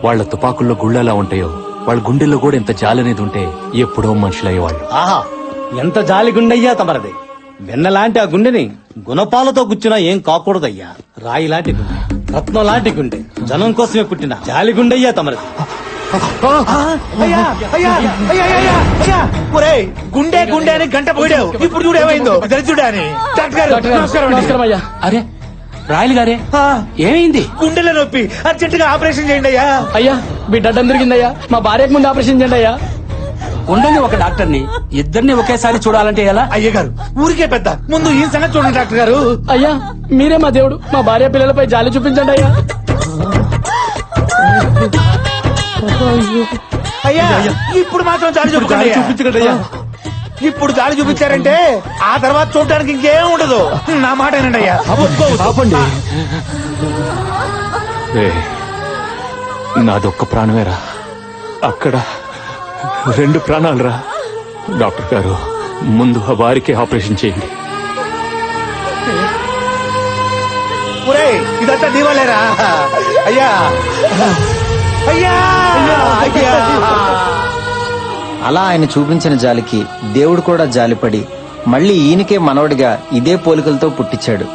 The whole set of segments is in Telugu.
వాళ్ళ తుపాకుల్లో గుళ్ళెలా ఉంటాయో వాళ్ళ గుండెల్లో కూడా ఇంత జాలనేది ఉంటే ఎప్పుడో మనుషులయ్యేవాళ్ళు. ఆహా, ఎంత జాలి గుండెయ్యా తమరది. వెన్నలాంటి ఆ గుండెని గుణపాలతో గుచ్చినా ఏం కాకూడదయ్యా. రాయి లాంటి గుండె, రత్నం లాంటి గుండె, జనం కోసమే పుట్టిన జాలి గుండెయ్యా తమరది. గుండె గుండె అని గంట పోయావు, ఇప్పుడు చూడు ఏమైందో దరిద్రుడా అని. నమస్కారం అయ్యా. అరే రాయలు గారే, ఏమైంది? గుండెల నొప్పి, అర్జెంట్ గా ఆపరేషన్ చేయండి అయ్యా. అయ్యా బిడ్డ అడ్డం దొరికిందయ్యా, మా భార్యకు ముందు ఆపరేషన్ చేయండి అయ్యా. ఉండని ఒక డాక్టర్ని ఇద్దరిని ఒకేసారి చూడాలంటే ఎలా? అయ్య గారు ఊరికే పెద్ద, ముందు ఈ సంగతి చూడండి డాక్టర్ గారు. అయ్యా మీరే మా దేవుడు, మా భార్య పిల్లలపై జాలి చూపించండి అయ్యా. అయ్యా ఇప్పుడు మాత్రం జాలి చూపించండి. చూపించకండి అయ్యా. ఇప్పుడు జాలి చూపించారంటే ఆ తర్వాత చూడడానికి ఇంకేం ఉండదు. నా మాట ఏనండి అయ్యా. ఆపండి. నాదొక్క ప్రాణమేరా, అక్కడ 2 ప్రాణాలురా. డాక్టర్ గారు ముందు ఆ వారికి ఆపరేషన్ చేయండి. ఇదంతా దీవాలేరా అయ్యా. అయ్యా అయ్యా. అలా ఆయన చూపించిన జాలికి దేవుడు కూడా జాలిపడి మళ్ళీ ఈయనకే మనవడిగా ఇదే పోలికలతో పుట్టించాడు.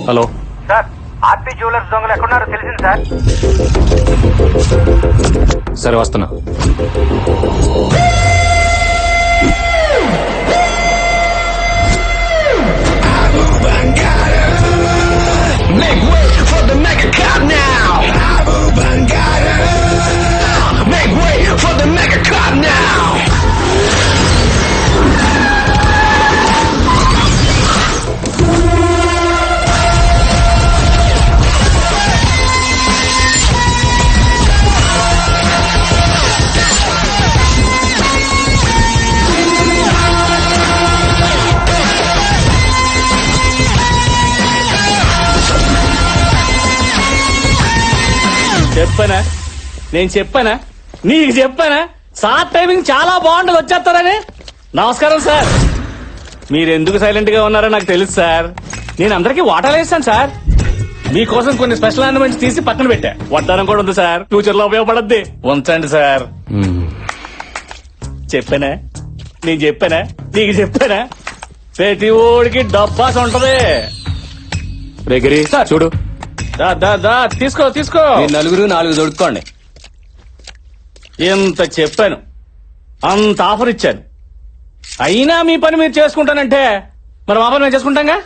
హలో సార్, ఆర్పీ జ్యువెలర్స్ దొంగలు ఎక్కడున్నారో తెలిసింది సార్. సరే వస్తున్నా. చెప్పానా, నేను చెప్పానా, నీకు చెప్పానా సార్ టైమింగ్ చాలా బాగుంటుంది వచ్చేస్తారని. నమస్కారం సార్. మీరెందుకు సైలెంట్ గా ఉన్నారో నాకు తెలుసు సార్. నేను అందరికీ వాటాలు వేస్తాను సార్. మీకోసం కొన్ని స్పెషల్ ఆర్నమెంట్స్ తీసి పక్కన పెట్టా. వడ్డానం కూడా ఉంది సార్, ఫ్యూచర్ లో ఉపయోగపడద్ది. ఉంచండి సార్. చెప్పానా, నేను చెప్పానా, నీకు చెప్పానా, ప్రతి ఓడికి డబ్బాస్ ఉంటది. రేగిరి చూడు. తీసుకో తీసుకో. నలుగురు 4 దొడుక్కోండి. ఎంత చెప్పాను, అంత ఆఫర్ ఇచ్చాను, అయినా మీ పని మీరు చేసుకుంటానంటే మరి మా పని మేము చేసుకుంటాంగా.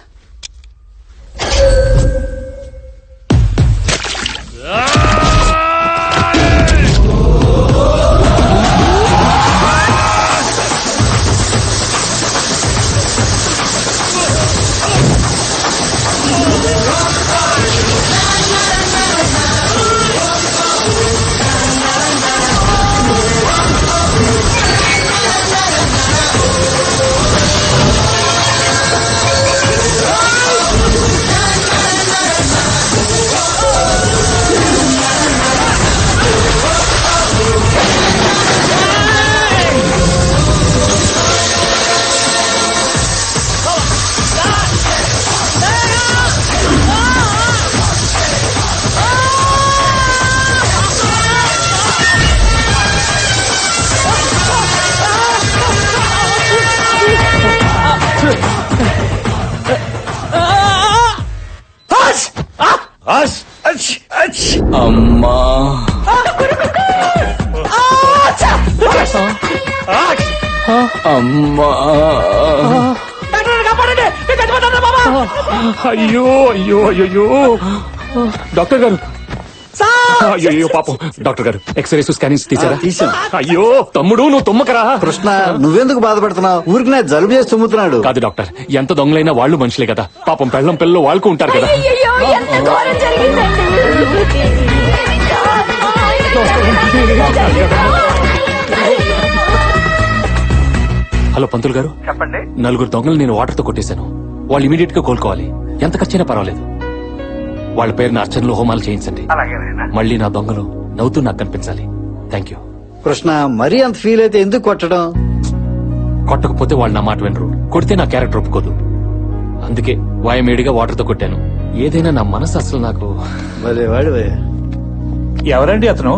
అమ్మా అమ్మా. అయ్యో అయ్యో అయ్యో డాక్టర్ గారు, అయ్యో పాపం. డాక్టర్ గారు ఎక్స్రేస్ స్కానింగ్స్ తీసారా? అయ్యో తమ్ముడు నువ్వు తుమ్మకరా. కృష్ణ నువ్వెందుకు బాధపడుతున్నావు? ఊరికి జలుబు చేసి తుమ్ముతున్నాడు. కాదు డాక్టర్, ఎంత దొంగలైనా వాళ్ళు మనుషులే కదా. పాపం పెళ్ళం పిల్లలు వాళ్ళకు ఉంటారు కదా. అయ్యయ్యో, ఎంత ఘోరం జరిగిందండి. హలో పంతులు గారు, చెప్పండి. నలుగురు దొంగలు నేను వాటర్ తో కొట్టేశాను. వాళ్ళు ఇమీడియట్ గా కోలుకోవాలి. ఎంత ఖర్చైనా పర్వాలేదు. వాళ్ళ పేరున అర్చనలు హోమాలు చేయించండి. అలాగేనైనా. మళ్ళీ నా దొంగలు నవ్వుతూ నాకు కనిపించాలి. Thank you. కృష్ణ మరీ అంత ఫీల్ అయితే ఎందుకు కొట్టడం? కొట్టకపోతే వాళ్ళు నా మాట వినరు, కొడితే నా క్యారెక్టర్ ఒప్పుకోదు. అందుకే వాయమేడిగా వాటర్ తో కొట్టాను. ఏదైనా నా మనసు అసలు నాకు భలే వాడివే. ఎవరండి అతను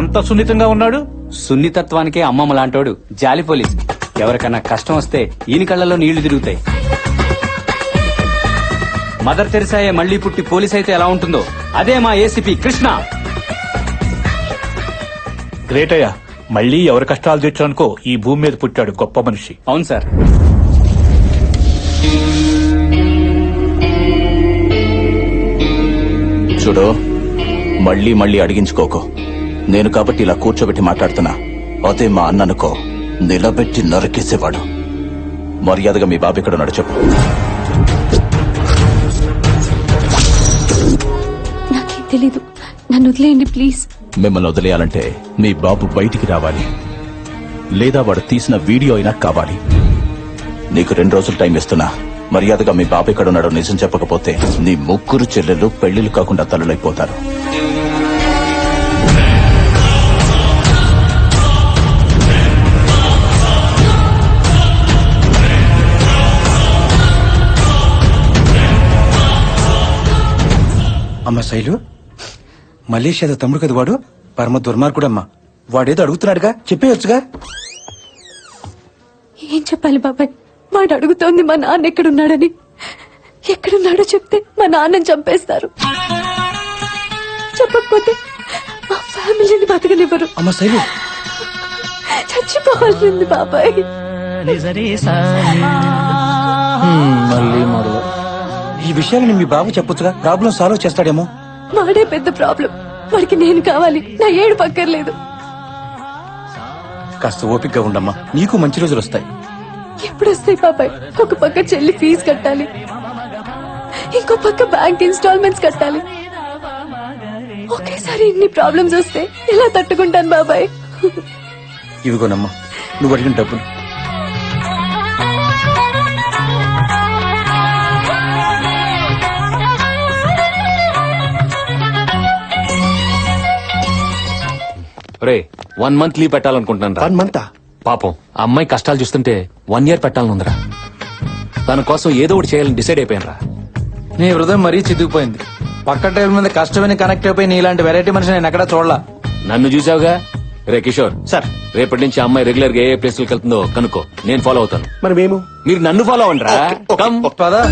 అంత సున్నితంగా ఉన్నాడు? సున్నితత్వానికే అమ్మమ్మ లాంటోడు జాలి పోలీస్. ఎవరికన్నా కష్టం వస్తే ఈయన కళ్ళలో నీళ్లు తిరుగుతాయి. మదర్ తెరిసాయే మళ్లీ పుట్టి పోలీస్ అయితే ఎలా ఉంటుందో అదే మా ఏసీపీ కృష్ణ. గ్రేట్ అయ్యా, మళ్ళీ ఎవరి కష్టాలు తీర్చడానికో ఈ భూమి మీద పుట్టాడు గొప్ప మనిషి. అవును సార్. చూడు, మళ్ళీ మళ్ళీ అడిగించుకోకు. నేను కాబట్టి ఇలా కూర్చోబెట్టి మాట్లాడుతున్నా. అదే మా అన్ననుకో నిలబెట్టి నరికేసేవాడు. మర్యాదగా మీ బాబు ఇక్కడ ఉన్నాడు చెప్పు. నాకేం తెలీదు, నన్ను వదిలేయండి ప్లీజ్. మిమ్మల్ని వదిలేయాలంటే మీ బాబు బయటికి రావాలి, లేదా వాడు తీసిన వీడియో అయినా కావాలి. నీకు 2 రోజులు టైం ఇస్తున్నా. మర్యాదగా మీ బాబు ఇక్కడ ఉన్నాడో నిజం చెప్పకపోతే నీ ముగ్గురు చెల్లెలు పెళ్లిళ్ళు కాకుండా తల్లులైపోతారు. అమ్మ శైలు, మలేషియాలో తమ్ముడు కదా వాడు, పరమ దుర్మార్గుడమ్మా. వాడేదో అడుగుతున్నాడుగా, చెప్పేయొచ్చుగా. ఏం చెప్పాలి బాబాయ్? వాడు అడుగుతోంది మా నాన్న ఎక్కడున్నాడని. ఎక్కడున్నాడో చెప్తే మా నాన్నని చంపేస్తారు. చెప్పకపోతే మా ఫ్యామిలీని బతకనివ్వరు. అమ్మ శైలు, చచ్చిపోవాల్సింది బాబాయ్. మళ్ళీ మొదలు. ఈ విషయాన్ని మీ బాబు చెప్పొచ్చుగా, ప్రాబ్లం సాల్వ్ చేస్తాడేమో. వాడే పెద్ద ప్రాబ్లం. వాడికి నేను కావాలి, నా ఏడు పక్కర్లేదు. కాస్త ఓపికగా ఉండమ్మా, నీకు మంచి రోజులు వస్తాయి. ఎప్పుడు వస్తాయి బాబాయ్? ఒక పక్క చెల్లి ఫీజు కట్టాలి, ఇంకో పక్క బ్యాంక్ ఇన్స్టాల్మెంట్స్ కట్టాలి. ఒకేసారి ఇన్ని ప్రాబ్లమ్స్ వస్తే ఎలా తట్టుకుంటాను బాబాయ్? ఇవిగోనమ్మా నువ్వు అడిగిన డబ్బులు. రే 1 month లీవ్ పెట్టాలనుకుంటున్నాను. 1 month? పాపం ఆ అమ్మాయి కష్టాలు చూస్తుంటే 1 year పెట్టాలనుందిరా. తన కోసం ఏదో ఒకటి చేయాలని డిసైడ్ అయిపోయాను రా. నీ హృదయం మరీ చితికిపోయింది. పక్క టైం మీద కష్టమైన కనెక్ట్ అయిపోయి నీలాంటి వెరైటీ మనిషి నేను ఎక్కడా చూడలా. నన్ను చూసావుగా. రే కిషోర్ సార్, రేపటి నుంచి ఆ అమ్మాయి రెగ్యులర్ గా ఏ ప్లేస్లకు వెళ్తుందో కనుక్కో. నేను ఫాలో అవుతాను. మరి మేము మీరు నన్ను ఫాలో అవ్వండి రా. కమ్. పదా.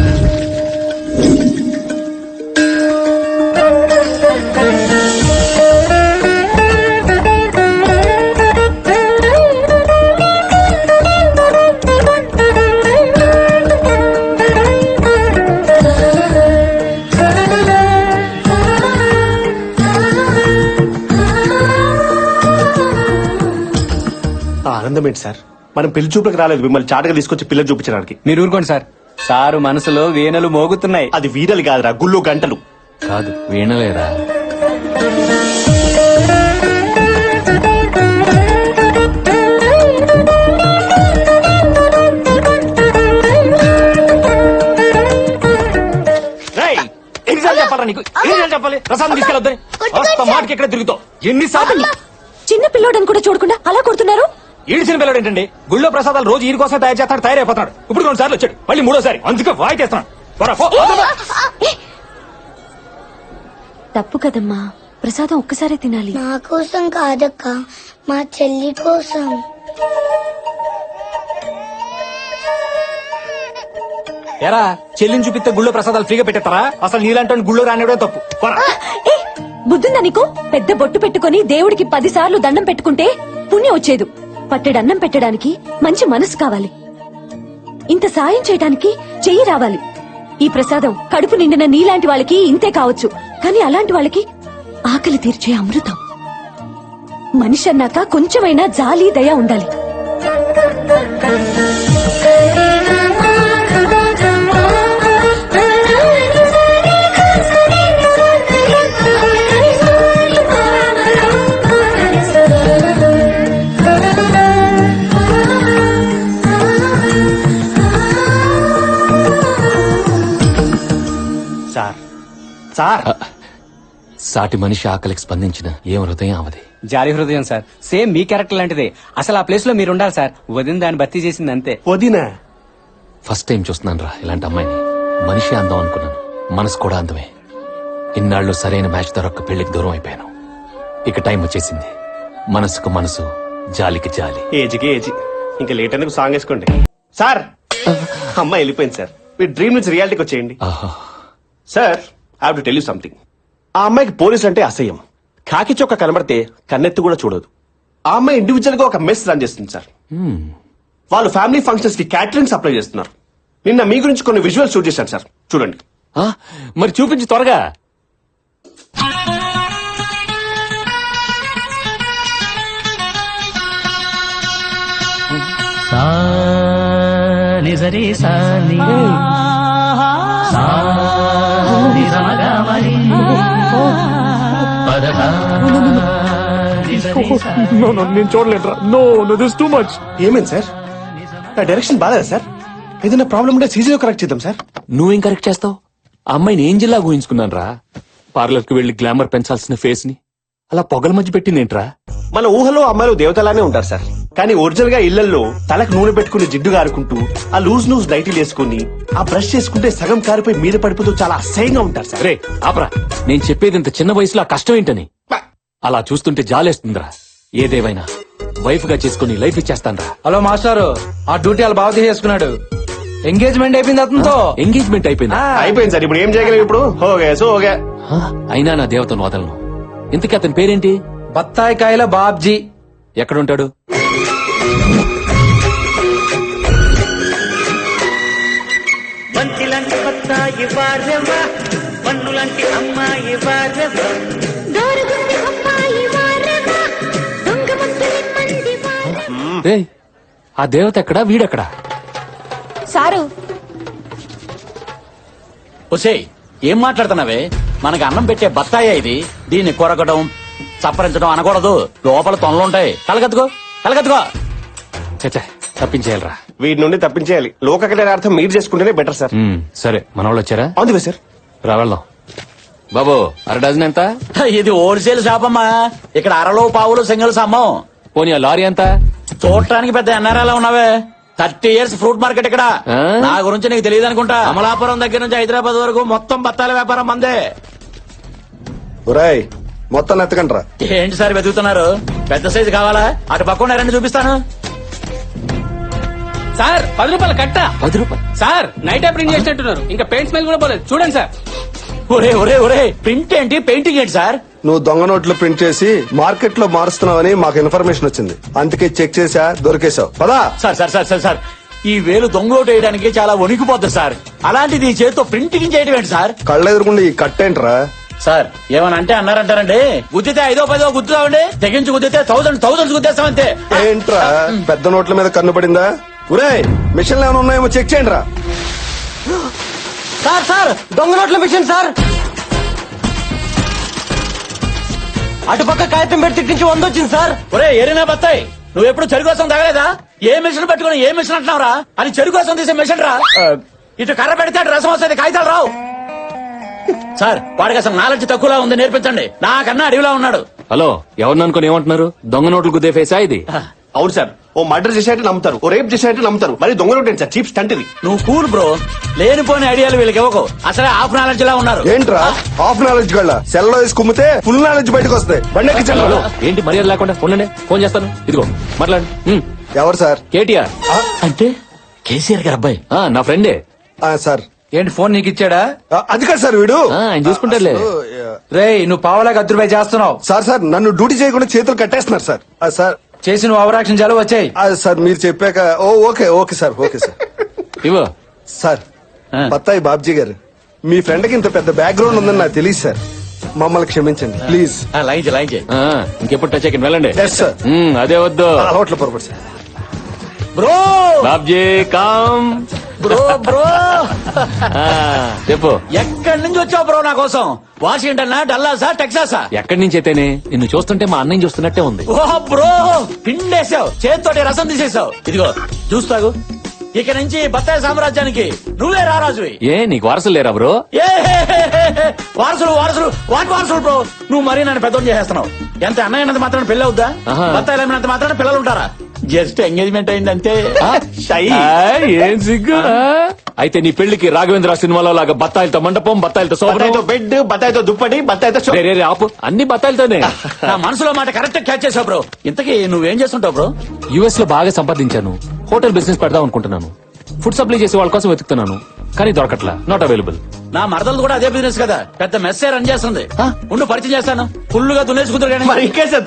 ఆనందం ఏంటి సార్? మనం పెళ్లి చూపులకు రాలేదు, మిమ్మల్ని చాటుగా తీసుకొచ్చి పిల్లలు చూపించడానికి. మీరు ఊరుకోండి సార్. సారు మనసులో వేనలు మోగుతున్నాయి. అది వీరలు కాదురా, గుళ్ళు గంటలు. కాదు వీణలేరా. ఎన్నిసార్లు చెప్పాలా నీకు? ఎన్నిసార్లు చెప్పాలి? ప్రసాదం తీసుకెళ్ళొద్దని మాటకి ఎక్కడ తిరుగుతావు? ఎన్నిసార్లు? చిన్న పిల్లోడని కూడా చూడకుండా అలా కొడుతున్నారు. ఈడిచిన పిల్లడు ఏంటండి? గుళ్ళో ప్రసాదాలు రోజు ఈడి కోసం తయారు చేస్తాడు, తయారైపోతున్నాడు. ఇప్పుడు 2 సార్లు వచ్చాడు, మళ్ళీ 3వ సారి. అందుకే వాయితేస్తున్నాడు. తప్పు కదమ్మా, ప్రసాదం ఒక్కసారే తినాలి. నా కోసం కాదక్క, మా చెల్లి కోసం. ఎరా చెల్లిని చూపిస్తే గుళ్ళో ప్రసాదాలు ఫ్రీగా పెట్టేస్తారా? అసలు నీలాంటి గుళ్ళో రానివ్వడం తప్పు. బుద్ధుందా నీకు? పెద్ద బొట్టు పెట్టుకుని దేవుడికి 10 సార్లు దండం పెట్టుకుంటే పుణ్యం వచ్చేదు. పట్టెడన్నం పెట్టడానికి మంచి మనసు కావాలి. ఇంత సాయం చేయడానికి చెయ్యి రావాలి. ఈ ప్రసాదం కడుపు నిండిన నీలాంటి వాళ్ళకి ఇంతే కావచ్చు, కానీ అలాంటి వాళ్ళకి ఆకలి తీర్చే అమృతం. మనిషి అన్నాక కొంచెమైనా జాలి దయ ఉండాలి. సాటి మనిషి ఆకలికి స్పందించిన ఏం హృదయం అవది. జాలి హృదయం సార్, సేమ్ మీ క్యారెక్టర్ లాంటిదే. అసలు ఆ ప్లేస్ లో మీరు ఉండాలి సార్. వదిన దాన్ని భర్తీ చేసింది అంతే. వదినా ఫస్ట్ టైం చూస్తున్నాను రా ఇలాంటి అమ్మాయిని. మనిషి అందం అనుకున్నాను, మనసు కూడా అందమే. ఇన్నాళ్ళు సరైన మ్యాచ్ దొరక్క పెళ్లికి దూరం అయిపోయాను. ఇక టైం వచ్చేసింది. మనసుకు మనసు, జాలికి జాలి. ఏజ్కి ఏజ్ ఇంకా లేట్ అందుకు సాంగ్ వేసుకోండి సార్. అమ్మాయి వెళ్ళిపోయింది సార్. మీ డ్రీమ్ నుంచి రియాలిటీకి వచ్చేయండి ఆహా. Sir. I have to tell you something. ఆ అమ్మాయికి పోలీసు అంటే అసహ్యం. కాకి చొక్క కనబడితే కన్నెత్తి కూడా చూడదు. ఆ అమ్మాయి ఇండివిజువల్ గా ఒక మెస్ రన్ చేస్తుంది సార్. వాళ్ళు ఫ్యామిలీ ఫంక్షన్స్ కి క్యాటరింగ్ సప్లై చేస్తున్నారు. నిన్న మీ గురించి కొన్ని విజువల్ షూట్ చేశాను సార్, చూడండి. ఆ, మరి చూపించు త్వరగా. నేను చూడలేదురా. No no this too much. ఏమైంది సార్? నా డైరెక్షన్ బాగాలేదా సార్? ఏదైనా ప్రాబ్లం ఉంటే సీజన్ కరెక్ట్ చేద్దాం సార్. నువ్వేం కరెక్ట్ చేస్తావు? ఆ అమ్మాయిని ఏం జిల్లా ఊహించుకున్నాను రా. పార్లర్ కి వెళ్లి గ్లామర్ పెంచాల్సిన ఫేస్ ని అలా పొగల మధ్య పెట్టిందేంట్రా? మన ఊహలో అమ్మాయిలు దేవతలానే ఉంటారు సార్. కానీ ఒరిజినల్ గా ఇళ్లలో తలకు నూనె పెట్టుకుని జిడ్డు కారుకుంటూ, ఆ లూజ్ లూజ్ నైటీలు వేసుకుని, ఆ బ్రష్ చేసుకుంటే సగం కారిపోయి మీద పడిపోతూ చాలా అసహ్యంగా ఉంటారు సార్. రే ఆపరా, నేను చెప్పేది ఇంత చిన్న వయసులో ఆ కష్టం ఏంటని. అలా చూస్తుంటే జాలేస్తుందిరా. ఏదేవైనా వైఫ్ గా చేసుకుని లైఫ్ ఇచ్చేస్తానరా. హలో మాస్టారు, ఆ డ్యూటీ వాళ్ళు బాగా చేసుకున్నాడు. ఎంగేజ్మెంట్ అయిపోయింది అతనితో. ఎంగేజ్మెంట్ అయిపోయిందా? అయిపోయింది సార్. ఇప్పుడు ఏం చేయగలం? ఇప్పుడు హోగే సోగే. ఆ, అయినా నా దేవతను వదలను. ఇంతకీ అతని పేరేంటి? బత్తాయి కాయల బాబ్జీ. ఎక్కడుంటాడు? రేయ్, ఆ దేవత ఎక్కడా, వీడెక్కడా? సారు ఒసేయ్, ఏం మాట్లాడుతున్నావే? మనకి అన్నం పెట్టే బత్తాయి ఇది. దీన్ని కొరకడం, చప్పరించడం అనకూడదు. లోపల తొనలుంటాయి. కలగత్తుకో కలగత్తుకో. చచ్చా, తప్పించేయాలరా. వీటి నుండి తప్పించేయాలి. లోక అర్థం మీరు చేసుకుంటేనే బెటర్ సార్. సరే, మనోళ్ళు వచ్చారా? అవును సార్. రా వెళ్దాం. బాబు, అర డజన్ ఎంత? ఇది హోల్సేల్ షాప్ అమ్మా. ఇక్కడ అరలో పావులు సింగిల్స్ అమ్మం. పోనీ ఆ లారీ ఎంత? చూడటానికి పెద్ద ఎన్ఆర్ఐలా ఉన్నావే. 30 years ఫ్రూట్ మార్కెట్ ఇక్కడ. ఆ? నా గురించి నీకు తెలియదు అనుకుంటా. అమలాపురం దగ్గర నుంచి హైదరాబాద్ వరకు మొత్తం బత్తాల వ్యాపారం మందే. మొత్తం ఎత్తకండ్రా. ఏంటి సార్ వెతుకుతున్నారు? పెద్ద సైజు కావాలా? అటు పక్కన రండి, చూపిస్తాను. సార్ 10 రూపాయలు కట్ట. 10 రూపాయలు? సార్ నైట్ ప్రింట్ చేసినట్టున్నారు. ఇంకా పెయింట్ స్మెల్ కూడా పోలేదు. చూడండి సార్. ఒరే ఒరే ఒరే, ప్రింట్ ఏంటి, పెయింటింగ్ ఏంటి సార్? నువ్వు దొంగ నోట్లు ప్రింట్ చేసి మార్కెట్ లో మారుస్తున్నావని మాకు ఇన్ఫర్మేషన్ వచ్చింది. అందుకే చెక్ చేసా, దొరికేశావు. పదా. Sir sir sir sir sir, ఈ వేలు దొంగోటు వేయడానికి చాలా వణికిపోద్ది సార్. అలాంటిది ఈ చేతితో ప్రింటింగ్ చేయడం ఏంటి సార్? కళ్ళెదురుకుండా ఈ కట్టేంట్రా? సార్ ఏమని అంటే అన్నారంటారండి. గుద్దితే 5-10 గుద్దుతామండి, తెగించి గుద్దితే థౌసండ్స్ గుద్దేస్తామంతే. ఏంట్రా పెద్ద నోట్ల మీద కన్ను పడిందా? ఒరే, మిషన్లు ఏమైనా ఉన్నాయేమో చెక్ చేయండి రా. సార్ సార్, దొంగ నోట్ల మిషన్ సార్. అటుపక్క కాగితం పెట్టి తిట్టించి 100 వచ్చింది సార్. ఒరే ఎరినా బత్తాయి, నువ్వు ఎప్పుడు చెరుకు కోసం తగలేదా? ఏ మిషన్ పెట్టుకుని ఏ మిషన్ అంటున్నావురా? అని చెరుకు కోసం తీసే మిషన్ రా. ఇటు కర్ర పెడితే అటు రసం వస్తుంది, కాగితాలు రావు. సార్ వాడికి అసలు నాలెడ్జ్ తక్కువలా ఉంది, నేర్పించండి. నాకన్నా అడవిలా ఉన్నాడు. హలో, ఎవరిని అనుకుని ఏమంటున్నారు? దొంగ నోట్లు గుద్దే ఫేసా ఇది? అవును సార్. ఓ మర్డర్ చేసేట్టు నమ్ముతారు, ఓ రేప్ చేసేట్టు నమ్ముతారు. మరి దొంగ నోట్ ఏంటి సార్? చీప్ స్టంట్ ఇది. నువ్వు కూల్ బ్రో, లేనిపోని ఐడియాలు వీళ్ళకి ఇవ్వకు. అసలే హాఫ్ నాలెడ్జ్ లా ఉన్నారు. ఏంట్రా హాఫ్ నాలెడ్జ్ గళ్ళ? సెల్లో వేసి కుమ్మితే ఫుల్ నాలెడ్జ్ బయటకు వస్తాయి. బండెక్కించండి. ఏంటి మర్యాద లేకుండా? ఉండండి, ఫోన్ చేస్తాను. ఇదిగో మాట్లాడు. ఎవరు సార్? కేటీఆర్. అంటే కేసీఆర్ గారు అబ్బాయి. నా ఫ్రెండే. సార్ ఏంటి ఫోన్ నీకు ఇచ్చాడా? అది కాదు సార్, వీడు ఆయన చూసుకుంటారులే. రేయ్, నువ్వు పావలాగా 10 రూపాయలు చేస్తున్నావు. సార్ నన్ను డ్యూటీ చేయకుండా చేతులు కట్టేస్తున్నారు సార్. సార్ చేసి నువ్వు అవరాక్షన్ చాలు వచ్చాయి. సార్ మీరు చెప్పాక ఓకే సార్. ఇవ్వ సార్, బత్తాయి బాబ్జీ గారు, మీ ఫ్రెండ్ కి ఇంత పెద్ద బ్యాక్గ్రౌండ్ ఉందని నాకు తెలియదు సార్. మమ్మల్ని క్షమించండి ప్లీజ్. లైన్ చేయి. ఇంకెప్పుడు టచ్ అయ్యి వెళ్ళండి. Yes sir. అదే వద్దు, అలవాట్ల పొరపాటు సార్. బ్రో బాబ్జీ కామ్. బ్రో చెప్పు. ఎక్కడి నుంచి వచ్చావు బ్రో నా కోసం? వాషింగ్టన్, డల్లాసా, టెక్సాసా? ఎక్కడి నుంచి అయితేనే, నిన్ను చూస్తుంటే మా అన్నయ్య చూస్తున్నట్టే ఉంది. ఓ బ్రో, పిండేసావు, చేతితోటి రసం తీసేసావు. ఇదిగో జ్యూస్ తాగు. ఇక నుంచి బత్తాయి సామ్రాజ్యానికి నువ్వే రారాజువి. ఏ నీకు వారసులు లేరా బ్రో? ఏ వారసులు వారసులు వాటి వారసులు బ్రో. నువ్వు మరీ నన్ను పెద్దోని చేసేస్తున్నావు. ఎంత అన్నయ్యనంత మాత్రం పెళ్ళి అవుద్దా? ఆహా. బత్తాయిలు అమ్మినంత మాత్రం పిల్లలు ఉంటారా? జస్ట్ ఎంగేజ్మెంట్ అయింది అంతే. ఏం సిగ్గు. అయితే నీ పెళ్లికి రాఘవేంద్ర సినిమాలో లాగా బత్తాయిలతో మండపం, బత్తాయిలతో బత్తాయితో సోపడం. బెడ్, బత్తాయితో దుప్పటి, బత్తాయితో రే, రే, రే, ఆపు. అన్ని బత్తాయిలతోనే. నా మనసులో మాట కరెక్ట్ క్యాచ్ చేసావు బ్రో. ఇంతకీ నువ్వేం చేస్తుంటావు బ్రో? యుఎస్ లో బాగా సంపాదించాను. హోటల్ బిజినెస్ పెడదాం అనుకుంటున్నాను. ఫుడ్ సప్లై చేసే వాళ్ళ కోసం వెతుకుతున్నాను, కానీ దొరకట్లా. Not available. నా మరదలు కూడా అదే బిజినెస్ కదా, పెద్ద మెస్సే రన్ చేస్తుంది. ఉండు పరిచయం చేస్తాను. ఫుల్లుగా దున్నేసుకుంటారు కానీ. మరి ఇంకే సార్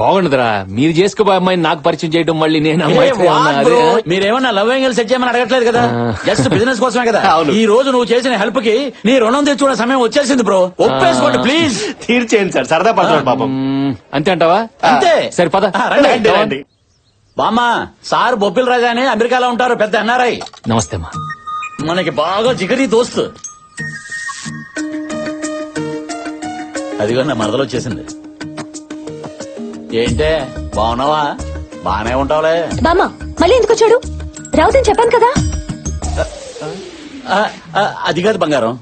బాగుండదురా, మీరు చేసుకోబోయే అమ్మాయిని నాకు పరిచయం చేయడం, మళ్ళీ నేను ఏ, అమ్మాయితో వాట్ ఏమన్నా బ్రో? అదే? మీరేమన్నా లవ్ యాంగిల్ సెట్ చేయమని అడగట్లేదు కదా, జస్ట్ బిజినెస్ కోసమే కదా. అవును. ఈ రోజు నువ్వు చేసిన హెల్ప్ కి నీ రుణం తెచ్చుకునే సమయం వచ్చేసింది బ్రో. ఒప్పేసుకోండి ప్లీజ్. తీర్చేయండి సార్, సరదా పడుతున్నాడు పాపం. అంతే అంటావా? అంతే. సరే పద. రండి. రండి, రండి. బామ్మ, సార్ బొబ్బిల్ రాజా అని అమెరికాలో ఉంటారు, పెద్ద ఎన్ఆర్ఐ. నమస్తే అమ్మా. మనకి బాగా జిగరి దోస్తు. అదిగో నా మరదలు వచ్చేసింది. ఏంటే బాగున్నావా? బానే ఉంటావులే. బామ్మ మళ్ళీ ఎందుకు వచ్చాడు? రావుదని చెప్పాను కదా. అది కాదు బంగారం,